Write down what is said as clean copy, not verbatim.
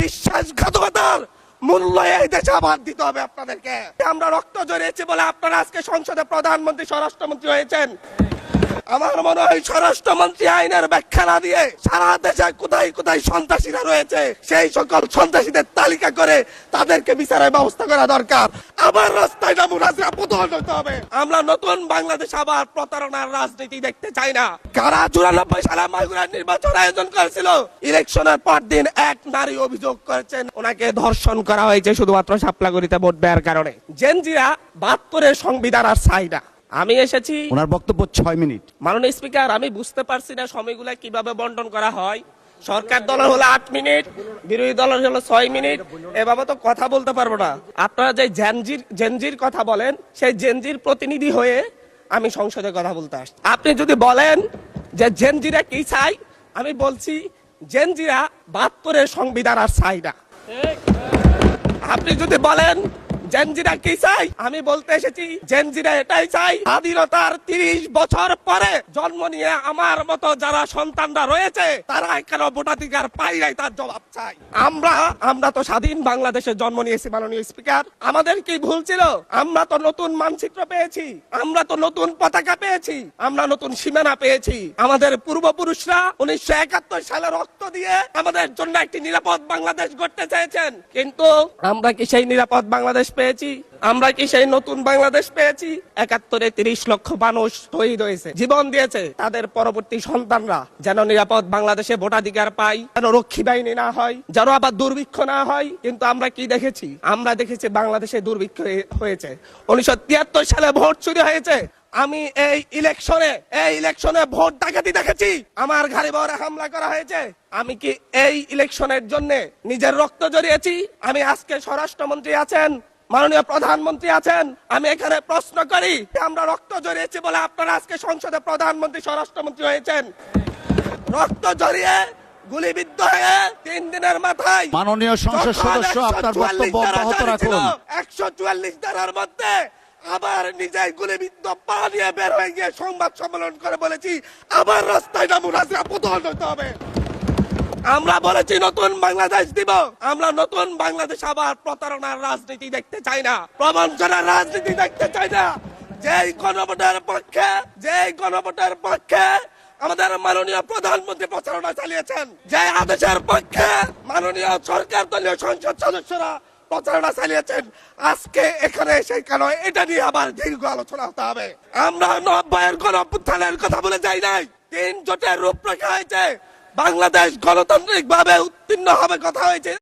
বিশ্বাসঘাতকতার মূল্য এই দেশে আবার দিতে হবে আপনাদেরকে। আমরা রক্ত জড়িয়েছি বলে আপনারা আজকে সংসদে প্রধানমন্ত্রী স্বরাষ্ট্রমন্ত্রী হয়েছেন। আমার মনে হয় স্বরাষ্ট্রমন্ত্রী আইনের ব্যাখ্যা না দিয়ে সারা দেশে কোথায় কোথায় সন্ত্রাসীরা রয়েছে সেই সকল সন্ত্রাসীদের তালিকা করে তাদেরকে বিচারের ব্যবস্থা করা দরকার। আবার রাস্তায় নামুন, প্রতিহত হতে হবে। আমরা নতুন বাংলাদেশ আবার প্রতারণার রাজনীতি দেখতে চাই না। কারা 94 সালে মাগুরার নির্বাচন আয়োজন করেছিল, ইলেকশনের পর দিন এক নারী অভিযোগ করেছেন ওনাকে ধর্ষণ করা হয়েছে শুধুমাত্র শাপলাগুড়িতে ভোট দেওয়ার কারণে। জেনজিরা 72-এর সংবিধান আর চাই না। আমি এসেছি, ওনার বক্তব্য 6 মিনিট। মাননীয় স্পিকার, আমি বুঝতে পারছি না সময়গুলা কিভাবে বন্টন করা হয়। সরকার দলের হলো 8 মিনিট, বিরোধী দলের হলো 6 মিনিট। এভাবে তো কথা বলতে পারবো না। আপনারা যে জেনজির কথা বলেন, সেই জেনজির প্রতিনিধি হয়ে আমি সংসদে কথা বলতে আসছি। আপনি যদি বলেন যে জেনজিরা কি চাই, আমি বলছি জেনজিরা 72-এর সংবিধান আর চাই না। আপনি যদি বলেন জেনজিরা কি চাই, আমি বলতে এসেছি জেনজিরা এটাই চাই, স্বাধীনতার 30 বছর পরে জন্ম নিয়ে আমার মতো যারা সন্তানরা রয়েছে তারা কেন ভোটাধিকার পাই নাই তার জবাব চাই। আমরা তো স্বাধীন বাংলাদেশে জন্ম নিয়েছি মাননীয় স্পিকার। আমাদের কি ভুল ছিল? আমরা তো নতুন মানচিত্র পেয়েছি, আমরা তো নতুন পতাকা পেয়েছি, আমরা নতুন সীমানা পেয়েছি। আমাদের পূর্বপুরুষরা 1971 সালে রক্ত দিয়ে আমাদের জন্য একটি নিরাপদ বাংলাদেশ গড়তে চেয়েছেন, কিন্তু আমরা কি সেই নিরাপদ বাংলাদেশ পেয়েছি? আমরা কি সেই নতুন বাংলাদেশ পেয়েছি? 71-এ 30 লক্ষ মানুষ শহীদ হয়েছে, জীবন দিয়েছে। তাদের পরবর্তী সন্তানরা যেন নিরাপদ বাংলাদেশে ভোটাধিকার পায়, যেন রক্ষী বাহিনী না হয়, যেন আবার দুর্ভিক্ষ না হয়। কিন্তু আমরা কি দেখেছি? আমরা দেখেছি বাংলাদেশে দুর্ভিক্ষ হয়েছে। 1973 সালে ভোট চুরি হয়েছে। আমি এই ইলেকশনে ভোট ডাকাতি দেখেছি। আমার গাড়ি বহরে হামলা করা হয়েছে। আমি কি এই ইলেকশনের জন্য নিজের রক্ত জড়িয়েছি? আমি আজকে স্বরাষ্ট্রমন্ত্রী আছেন, মাননীয় প্রধানমন্ত্রী আছেন, আমি এখানে প্রশ্ন করি, আমরা রক্ত জড়িয়েছি বলে আপনারা আজকে সংসদে প্রধানমন্ত্রী স্বরাষ্ট্রমন্ত্রী হয়েছেন। রক্ত জড়িয়ে গুলিবিদ্ধ হয়ে 3 দিনের মাথায় মাননীয় সংসদ সদস্য, আপনার বক্তব্য অব্যাহত রাখুন। 144 ধারার মধ্যে আবার নিজে গুলিবিদ্ধ পা নিয়ে বের হয়ে গিয়ে সংবাদ সম্মেলন করে বলেছি আবার রাস্তায় নামুন, প্রতিহত হতে হবে। আমরা বলেছি নতুন বাংলাদেশ দিব। আমরা নতুন বাংলাদেশ আবার প্রতারণার রাজনীতি দেখতে চাই না, প্রবঞ্চনার রাজনীতি দেখতে চাই না। যেই গণভোটের পক্ষে আমাদের মাননীয় প্রধানমন্ত্রী প্রচারণা চালিয়েছেন, যে আদেশের পক্ষে মাননীয় সরকার দলীয় সংসদ সদস্যরা প্রচারণা চালিয়েছেন, আজকে এখানে সেই কেন এটা নিয়ে আবার দীর্ঘ আলোচনা হতে হবে। আমরা 90-এর গণঅভ্যুত্থানের কথা বলে যাই নাই। 3 জোটের রূপরেখা হয়েছে, বাংলাদেশ গণতান্ত্রিক ভাবে উত্তীর্ণ হবে কথা হয়েছে।